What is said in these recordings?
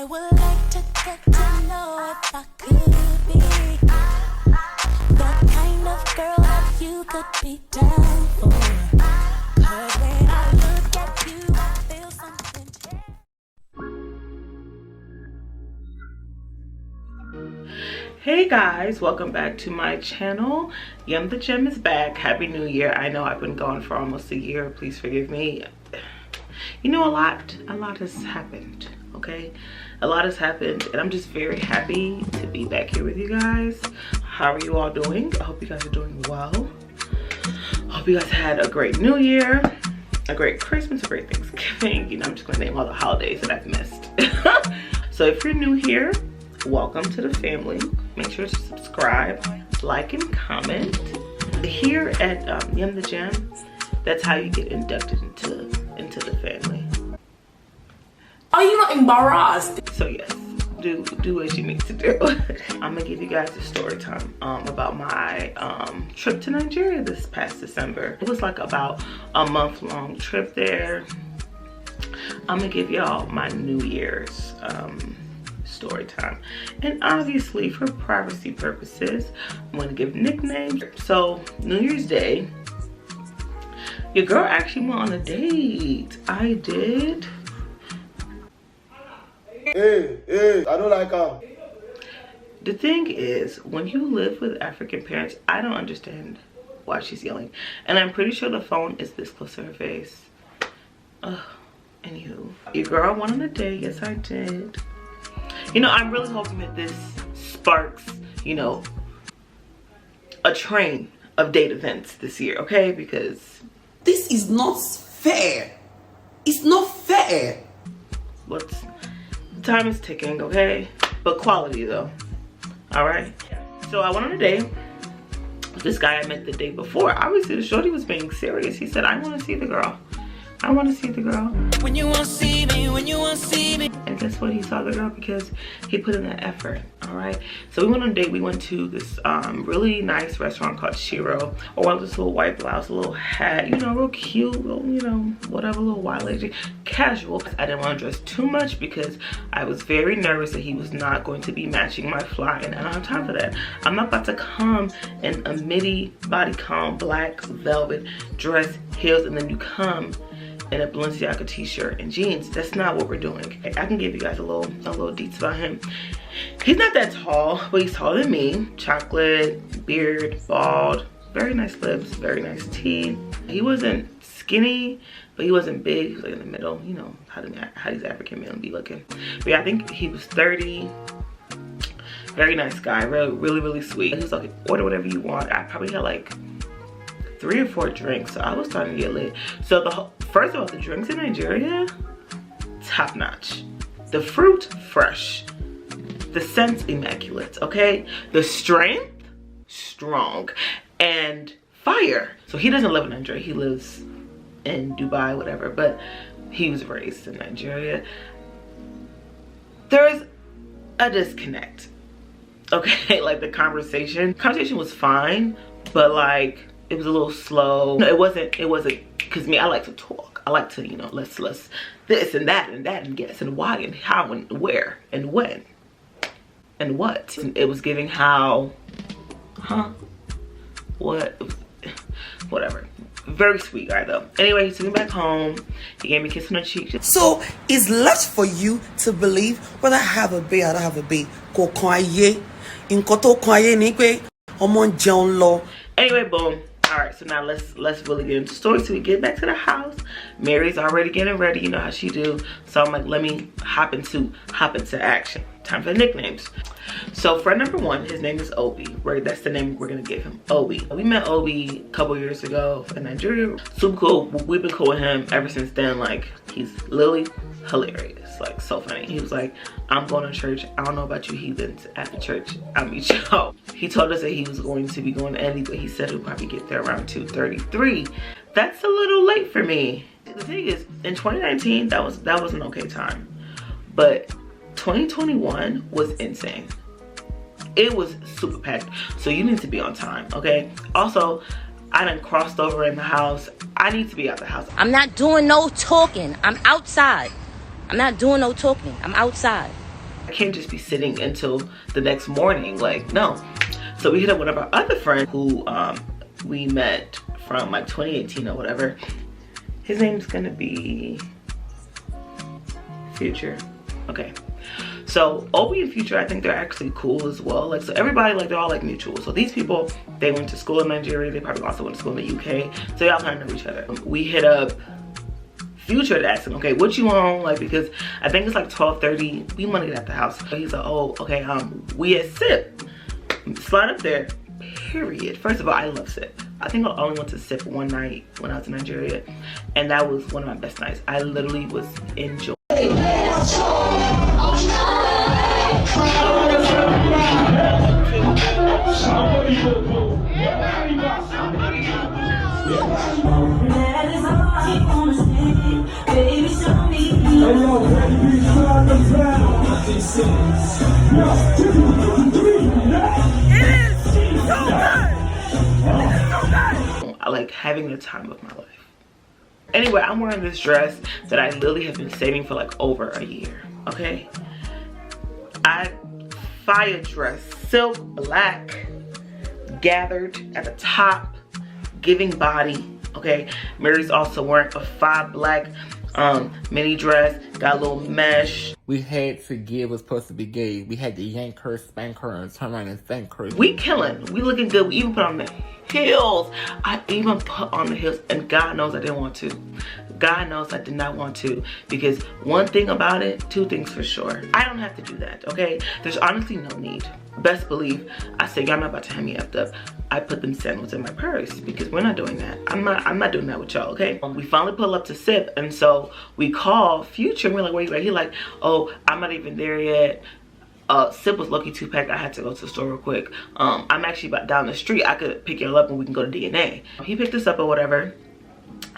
would like to get to know if I could be the kind of girl that you could be down for. 'Cause when I look at you, I feel something change. Hey guys, welcome back to my channel. Yum the Gem is back. Happy New Year. I know I've been gone for almost a year. Please forgive me. You know, a lot has happened, okay? A lot has happened, and I'm just very happy to be back here with you guys. How are you all doing? I hope you guys are doing well. Hope you guys had a great New Year, a great Christmas, a great Thanksgiving. You know, I'm just gonna name all the holidays that I've missed. So if you're new here, welcome to the family. Make sure to subscribe, like, and comment. Here at Yum the Gem, that's how you get inducted into the family. Are you not embarrassed? So yes, do what you need to do. I'm gonna give you guys a story time about my trip to Nigeria this past December. It was like about a month-long trip there. I'm gonna give y'all my New Year's story time, and obviously for privacy purposes I'm going to give nicknames. So New Year's Day, your girl actually went on a date. I did. Hey, I don't like her. The thing is, when you live with African parents, I don't understand why she's yelling, and I'm pretty sure the phone is this close to her face. Anywho, your girl went on a date. Yes, I did. You know, I'm really hoping that this sparks, you know, a train of date events this year, okay? Because This is not fair. It's not fair. time is ticking, okay? But quality though, all right? So I went on a date with this guy I met the day before. Obviously the shorty was being serious. He said, I want to see the girl. I want to see the girl. When you want to see me, when you want to see me. And guess what? He saw the girl because he put in that effort, all right? So we went on a date. We went to this really nice restaurant called Shiro. I wore this little white blouse, a little hat, you know, real cute, little, you know, whatever, little white lady, casual. I didn't want to dress too much because I was very nervous that he was not going to be matching my fly, and I don't have time for that. I'm not about to come in a midi bodycon black velvet dress, heels, and then you come in a Balenciaga t-shirt and jeans. That's not what we're doing. I can give you guys a little deets about him. He's not that tall, but he's taller than me. Chocolate, beard, bald, very nice lips, very nice teeth. He wasn't skinny, but he wasn't big. He was like in the middle. You know how these African men be looking. But yeah, I think he was 30. Very nice guy, really sweet. He was like, order whatever you want. I probably had like 3 or 4 drinks, so I was starting to get lit. So first of all, the drinks in Nigeria, top notch. The fruit, fresh. The scents, immaculate, okay? The strength, strong. And fire. So he doesn't live in Nigeria, he lives in Dubai, whatever, but he was raised in Nigeria. There's a disconnect, okay? Like the conversation was fine, but like, it was a little slow. No, it wasn't, because me, I like to talk. I like to, you know, let's this and that and yes and why and how and where and when and what. And it was giving how, what, whatever. Very sweet guy though. Anyway, he took me back home. He gave me a kiss on the cheek. So it's left for you to believe whether I have a bae or I don't have a bae. Ko kan aye. Nkan to kan aye ni pe omo n jẹun lọ. Anyway, boom. All right, so now let's really get into the story. So we get back to the house. Mary's already getting ready, you know how she do. So I'm like, let me hop into action. Time for the nicknames. So friend number 1, his name is Obi. Right, that's the name we're gonna give him, Obi. We met Obi a couple years ago in Nigeria. Super cool. We've been cool with him ever since then. Like, he's literally hilarious, like so funny. He was like, I'm going to church. I don't know about you heathens. After church, I'll meet y'all. He told us that he was going to be going to Italy, but he said he'll probably get there around 2:33. That's a little late for me. The thing is, in 2019, that was an okay time, but 2021 was insane. It was super packed, so you need to be on time, okay? Also, I done crossed over in the house. I need to be out the house. I'm not doing no talking. I'm outside. I'm not doing no talking. I'm outside. can't just be sitting until the next morning. Like, no. So we hit up one of our other friends who we met from like 2018 or whatever. His name's gonna be Future. Okay. So Obi and Future, I think they're actually cool as well. Like, so everybody, like, they're all like mutual. So these people, they went to school in Nigeria. They probably also went to school in the UK. So y'all kind of know each other. We hit up Future to ask him, okay, what you on? Like, because I think it's like 12:30. We want to get out the house. So he's like, oh, okay, we at SIP. Slide up there, period. First of all, I love SIP. I think I only went to SIP one night when I was in Nigeria. And that was one of my best nights. I literally was enjoying. I like having the time of my life. Anyway, I'm wearing this dress that I literally have been saving for like over a year, okay? Fire dress, silk, black, gathered at the top, giving body, okay? Mary's also wearing a 5 black mini dress, got a little mesh. We had to give what's supposed to be gave. We had to yank her, spank her, and turn around and thank her. We killing, we looking good. We even put on the heels. I even put on the heels, and God knows I didn't want to. God knows I did not want to, because one thing about it, 2 things for sure. I don't have to do that, okay? There's honestly no need. Best believe, I said, y'all not about to have me effed up. I put them sandals in my purse, because we're not doing that. I'm not doing that with y'all, okay? We finally pull up to SIP, and so we call Future, and we're like, where you at? He like, oh, I'm not even there yet. SIP was lucky 2-pack. I had to go to the store real quick. I'm actually about down the street. I could pick y'all up and we can go to DNA. He picked us up or whatever.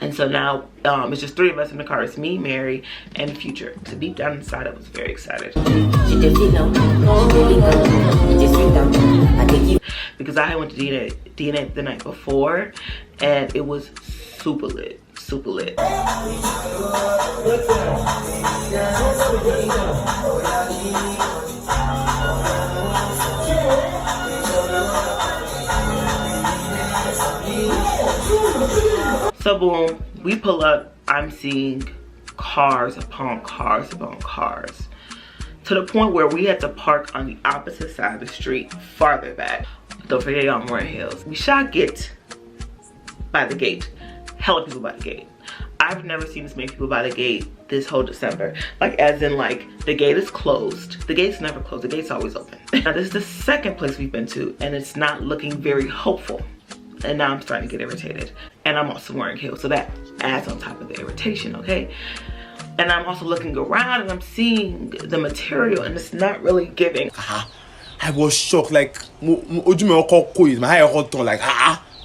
And so now it's just 3 of us in the car. It's me, Mary, and Future. So deep down inside, I was very excited. Because I had went to DNA the night before, and it was super lit. Super lit. So boom, we pull up. I'm seeing cars upon cars upon cars, to the point where we had to park on the opposite side of the street, farther back. Don't forget, y'all, I'm wearing heels. We shot get by the gate. Hella people by the gate. I've never seen this many people by the gate this whole December. Like, as in, like, the gate is closed. The gate's never closed. The gate's always open. Now, this is the second place we've been to, and it's not looking very hopeful. And now I'm starting to get irritated. And I'm also wearing heels, so that adds on top of the irritation, okay? And I'm also looking around, and I'm seeing the material, and it's not really giving. I was shocked, like, like,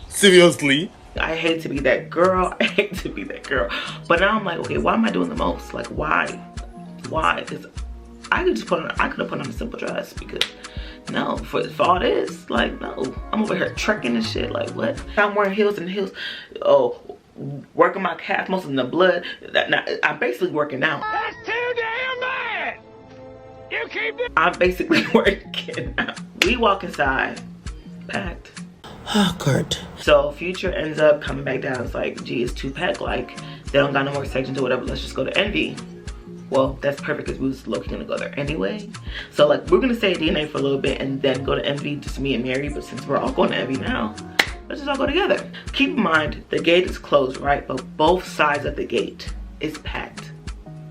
seriously? I hate to be that girl. I hate to be that girl. But now I'm like, okay, why am I doing the most? Like, why? Why? Because I could have put on a simple dress, because no, for all this, like, no. I'm over here trekking and shit, like, what? I'm wearing heels and heels. Oh, working my calf, most of the blood. I'm basically working out. That's too damn bad! You keep it. I'm basically working out. We walk inside, packed. Oh, God. So Future ends up coming back down. It's like, gee, it's 2-pack. Like, they don't got no more sections or whatever. Let's just go to Envy. Well, that's perfect, because we was low-key gonna go there anyway. So, like, we're gonna stay at DNA for a little bit and then go to Envy, just me and Mary. But since we're all going to Envy now, let's just all go together. Keep in mind, the gate is closed, right? But both sides of the gate is packed.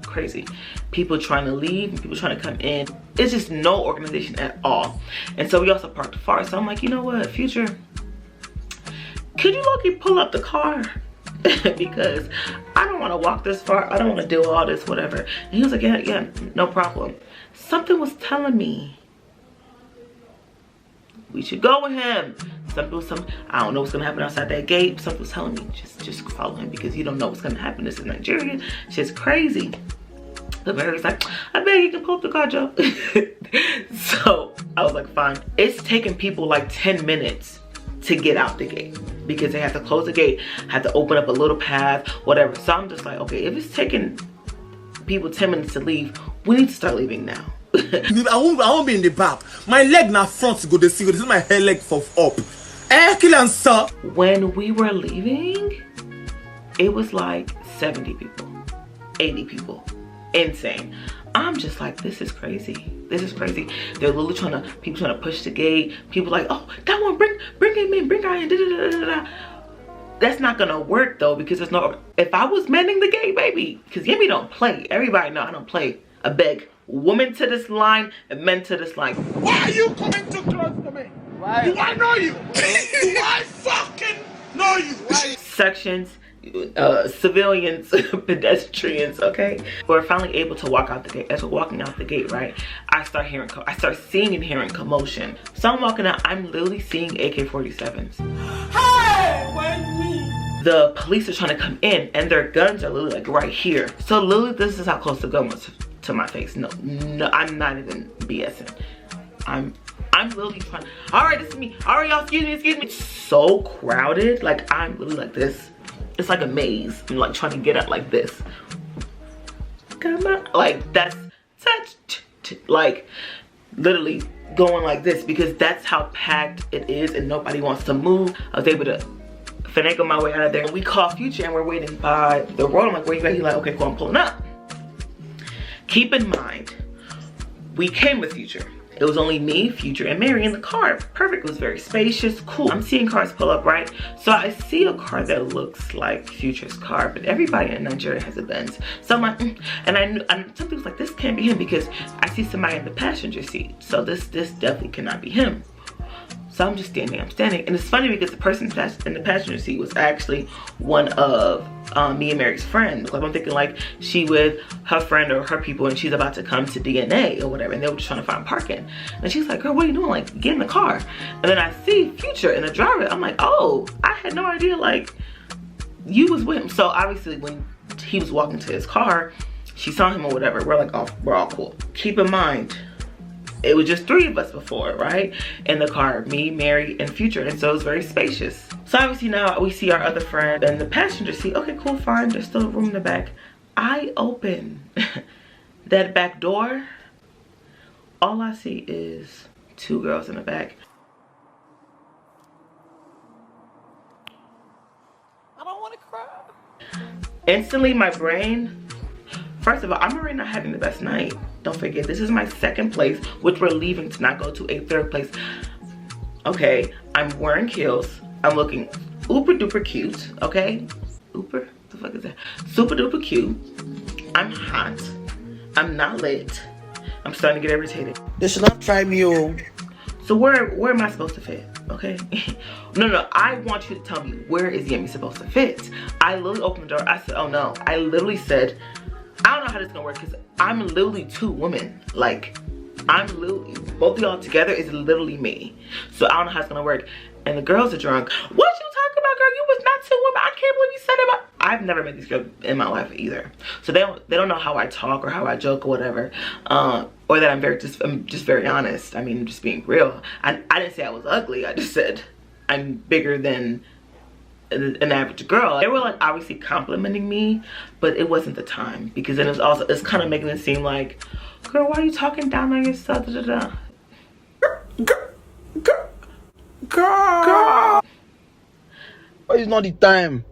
Crazy. People trying to leave and people trying to come in. It's just no organization at all. And so we also parked far. So I'm like, you know what, Future, could you low-key pull up the car? Because I don't want to walk this far. I don't want to do all this, whatever. And he was like, yeah, no problem. Something was telling me we should go with him. I don't know what's gonna happen outside that gate. Something was telling me, just follow him, because you don't know what's gonna happen. This is Nigeria. Shit's crazy. The Mary's like, I bet you can pull up the car, Joe. So I was like, fine. It's taking people like 10 minutes to get out the gate, because they have to close the gate, have to open up a little path, whatever. So I'm just like, okay, if it's taking people 10 minutes to leave, we need to start leaving now. won't be in the back. My leg now front to go to see. This is my head leg for up. Kill and sir. When we were leaving, it was like 70 people, 80 people. Insane. I'm just like, this is crazy. This is crazy. They're literally people trying to push the gate. People like, oh, that one, bring him in, bring her in. Da, da, da, da, da. That's not gonna work though, because there's no, if I was manning the gate, baby, because Yemi don't play. Everybody know I don't play. I beg, women to this line and men to this line. Why are you coming too close to me? Why? Do I know you? Do I fucking know you? Why? Sections, civilians, pedestrians, okay? We're finally able to walk out the gate. As we're walking out the gate, right, I start seeing and hearing commotion. So I'm walking out, I'm literally seeing AK47s. Hey, wait me. The police are trying to come in and their guns are literally like right here. So literally this is how close the gun was to my face. No, I'm not even BSing. I'm literally trying, all right, this is me. All right, y'all, excuse me. It's so crowded, like I'm literally like this. It's like a maze. I'm like trying to get out like this. Come on, like that's such, like literally going like this because that's how packed it is and nobody wants to move. I was able to finagle my way out of there. We call Future and we're waiting by the road. I'm like, where you at? He's like, okay, cool, I'm pulling up. Keep in mind, we came with Future. It was only me, Future, and Mary in the car. Perfect, it was very spacious, cool. I'm seeing cars pull up, right? So I see a car that looks like Future's car, but everybody in Nigeria has a Benz. So I'm like, and I knew, something was like, this can't be him because I see somebody in the passenger seat. So this definitely cannot be him. So I'm just standing, and it's funny because the person in the passenger seat was actually one of me and Mary's friends. Like I'm thinking like she with her friend or her people and she's about to come to DNA or whatever, and they were just trying to find parking. And she's like, girl, what are you doing? Like, get in the car. And then I see Future in the driver. I'm like, oh, I had no idea like you was with him. So obviously when he was walking to his car, she saw him or whatever. We're like, oh, we're all cool. Keep in mind, it was just 3 of us before, right? In the car, me, Mary, and Future, and so it was very spacious. So obviously now we see our other friend in the passenger seat. Okay, cool, fine, there's still room in the back. I open that back door. All I see is 2 girls in the back. I don't wanna cry. Instantly, my brain, first of all, I'm already not having the best night. Don't forget, this is my 2nd place, which we're leaving to not go to a 3rd place. Okay, I'm wearing heels. I'm looking uber duper cute, okay? Uber? The fuck is that? Super duper cute. I'm hot. I'm not lit. I'm starting to get irritated. They should not try me, oh. So where am I supposed to fit, okay? No, I want you to tell me, where is Yemi supposed to fit? I literally opened the door. I said, oh no. I literally said, I don't know how this is gonna work because I'm literally 2 women. Like, I'm literally, both of y'all together is literally me. So I don't know how it's gonna work. And the girls are drunk. What you talking about, girl? You was not 2 women. I can't believe you said it. I've never met these girls in my life either. So they don't know how I talk or how I joke or whatever. Or that I'm just very honest. I mean, I'm just being real. I didn't say I was ugly. I just said I'm bigger than an average girl. They were like obviously complimenting me, but it wasn't the time because then it's kind of making it seem like, girl, why are you talking down on yourself? Da, da, da. Girl. It's not the time.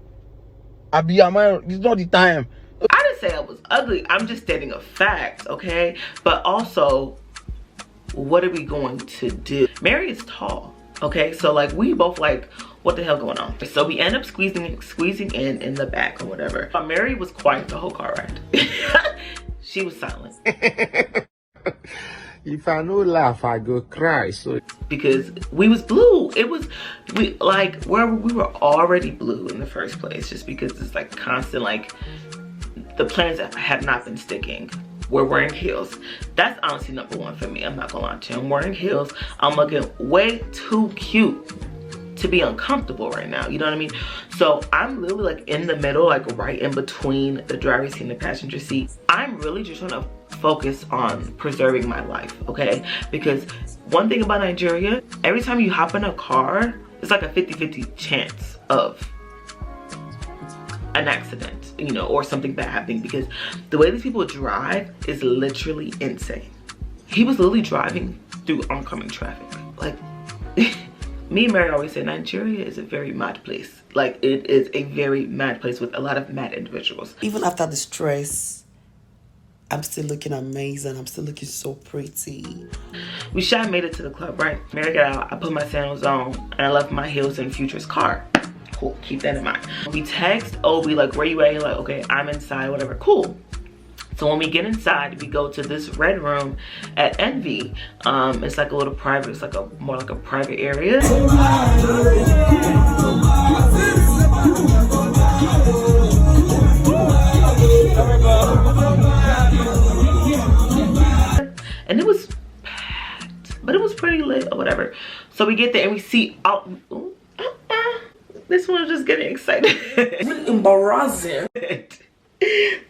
It's not the time. I didn't say I was ugly. I'm just stating a fact, okay? But also, what are we going to do? Mary is tall, okay? So like we both like, what the hell going on? So we end up squeezing in the back or whatever. Mary was quiet the whole car ride. She was silent. If I no laugh, I go cry. So because we was blue. We were already blue in the first place, just because it's like constant, like the plans that have not been sticking. We're wearing heels. That's honestly #1 for me. I'm not gonna lie to you. I'm wearing heels. I'm looking way too cute to be uncomfortable right now, you know what I mean? So I'm literally like in the middle, like right in between the driver's seat and the passenger seat. I'm really just trying to focus on preserving my life, okay? Because one thing about Nigeria, every time you hop in a car, it's like a 50-50 chance of an accident, you know, or something bad happening, because the way these people drive is literally insane. he was literally driving through oncoming traffic. Like, me and Mary always say Nigeria is a very mad place. Like, it is a very mad place with a lot of mad individuals. Even after the stress, I'm still looking amazing. I'm still looking so pretty. We made it to the club, right? Mary got out, I put my sandals on, and I left my heels in Future's car. Cool, keep that in mind. We text Obi, like, where you at? He's like, okay, I'm inside, whatever, cool. So when we get inside, we go to this red room at Envy. It's like a little private, it's like more like a private area. And it was packed, but it was pretty lit or whatever. So we get there and we see, this one's just getting excited. Embarrassing.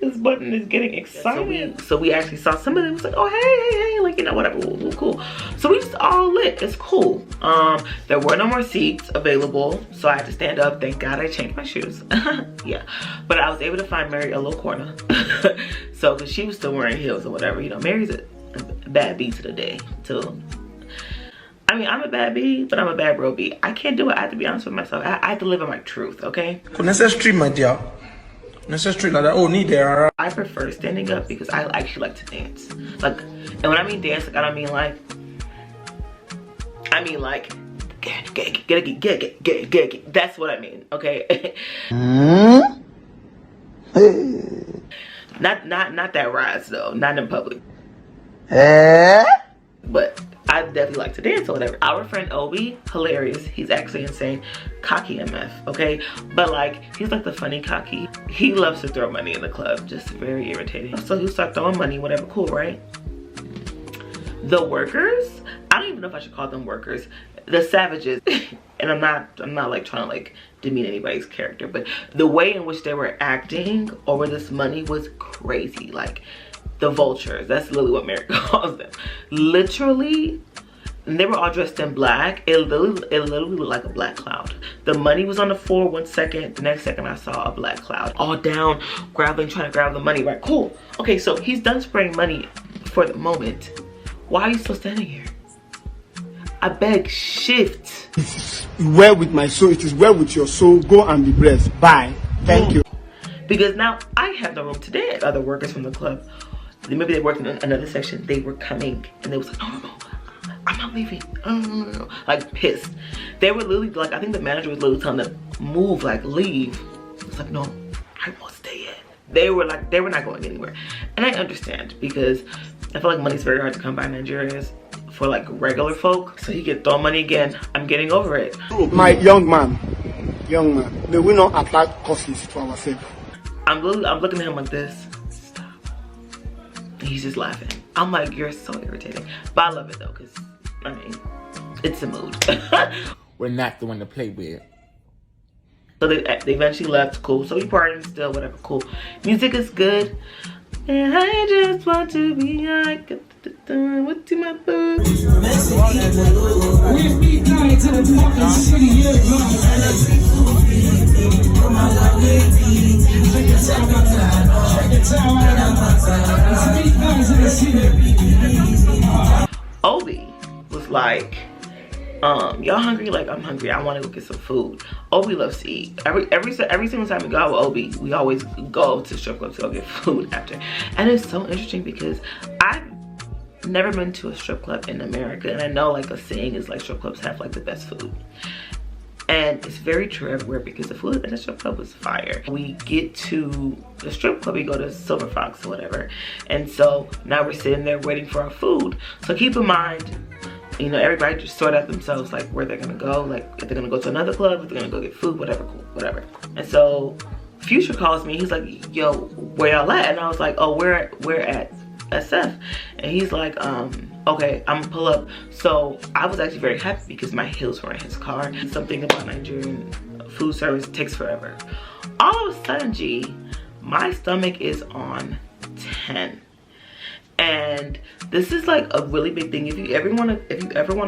This button is getting excited. So we actually saw somebody who was like, oh, hey, like, you know, whatever, cool. So we just all lit, it's cool. There were no more seats available, so I had to stand up. Thank God I changed my shoes. Yeah, but I was able to find Mary a little corner. So, cause she was still wearing heels or whatever, you know, Mary's a bad B to the day, too. I mean, I'm a bad B, but I'm a bad bro B. I can't do it, I have to be honest with myself. I have to live in my truth, okay? Necessary, my dear. Necessary like that. Oh, need there. I prefer standing up because I actually like to dance. Like, and when I mean dance, like, I don't mean like, get. That's what I mean, okay? Not that rise though, not in public. But I definitely like to dance or whatever. Our friend Obi, hilarious. He's actually insane. Cocky MF, okay? But like, he's like the funny cocky. He loves to throw money in the club. Just very irritating. So he'll start throwing money, whatever, cool, right? The workers, I don't even know if I should call them workers. The savages, and I'm not like trying to like demean anybody's character, but the way in which they were acting over this money was crazy. Like, the vultures, that's literally what Mary calls them. Literally, and they were all dressed in black. It literally looked like a black cloud. The money was on the floor 1 second, the next second I saw a black cloud. All down, trying to grab the money, right? Cool. Okay, so he's done spraying money for the moment. Why are you still standing here? I beg, shift. Well with my soul, it is well with your soul. Go and be blessed. Bye. Thank you. Because now I have no room to dance. Other workers from the club, maybe they worked in another section, they were coming and they was like, no, I'm not leaving. No. Like, pissed. They were literally like, I think the manager was literally telling them, move, like, leave. It's like, no, I won't stay in. They were like, they were not going anywhere. And I understand, because I feel like money's very hard to come by in Nigeria for like regular folk. So he can throw money again. I'm getting over it. My young man, may we not attract causes to ourselves. I'm looking at him like this. Stop. He's just laughing. I'm like, you're so irritating. But I love it though, because, I mean, it's a mood. We're not the one to play with. So they eventually left, cool. So we partying still, whatever, cool. Music is good. And I just want to be like, what to my food? Obi was like, y'all hungry? Like, I'm hungry. I want to go get some food. Obi loves to eat. Every single time we go out with Obi, we always go to strip clubs to go get food after. And it's so interesting because I've never been to a strip club in America, and I know like a saying is like strip clubs have like the best food. And it's very true everywhere because the food in the strip club was fire. We get to the strip club, we go to Silver Fox or whatever. And so now we're sitting there waiting for our food. So keep in mind, you know, everybody just sort out themselves like where they're gonna go, like if they're gonna go to another club, if they're gonna go get food, whatever, cool, whatever. And so Future calls me, he's like, yo, where y'all at? And I was like, oh, we're at SF. And he's like, okay, I'm gonna pull up. So I was actually very happy because my heels were in his car. Something about Nigerian food service takes forever. All of a sudden, G, my stomach is on 10. And this is like a really big thing. If you ever want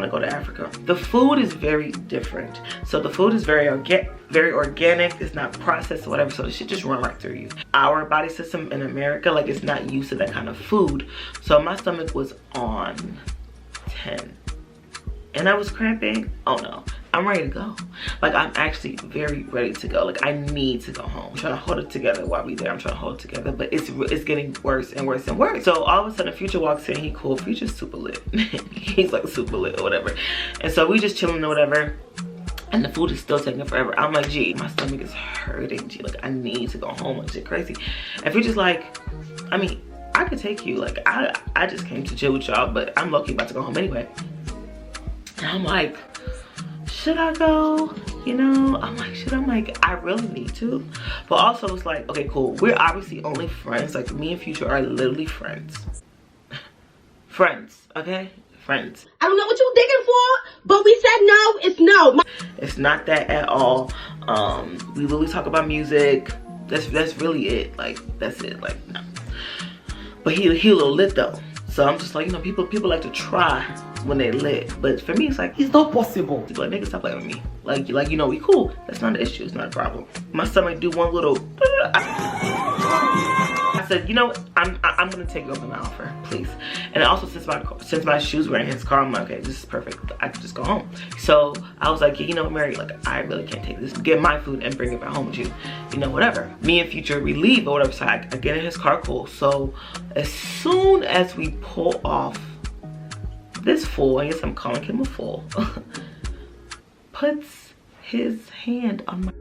to go to Africa, the food is very different. So the food is very organic. It's not processed or whatever. So the shit just run right through you. Our body system in America, like, it's not used to that kind of food. So my stomach was on 10. And I was cramping. Oh no, I'm ready to go. Like, I'm actually very ready to go. Like, I need to go home. I'm trying to hold it together while we there. I'm trying to hold it together, but it's getting worse and worse and worse. So all of a sudden, Future walks in. He cool. Future's super lit. He's like super lit or whatever. And so we just chilling or whatever. And the food is still taking forever. I'm like, gee, my stomach is hurting. Gee, like, I need to go home. Like, shit crazy. And Future's like, I mean, I could take you. Like, I just came to chill with y'all, but I'm low-key about to go home anyway. And I'm like, should I go? You know, I'm like, I really need to. But also it's like, okay, cool. We're obviously only friends. Like, me and Future are literally friends. Friends, okay? Friends. I don't know what you're digging for, but we said no, it's no. It's not that at all. We literally talk about music. That's really it. Like, that's it. Like, no. But he a little lit though. So I'm just like, you know, people like to try when they lit, but for me it's like, it's not possible. Like, nigga, stop playing with me. Like, you know, we cool. That's not an issue. It's not a problem. My stomach do one little. I said, you know what? I'm gonna take you up on the offer, please. And also, since my shoes were in his car, I'm like, okay, this is perfect. I can just go home. So I was like, yeah, you know, Mary, like, I really can't take this. Get my food and bring it back home with you. You know, whatever. Me and Future, we leave or whatever. So I get in his car, cool. So as soon as we pull off, this fool, I guess I'm calling him a fool, puts his hand on my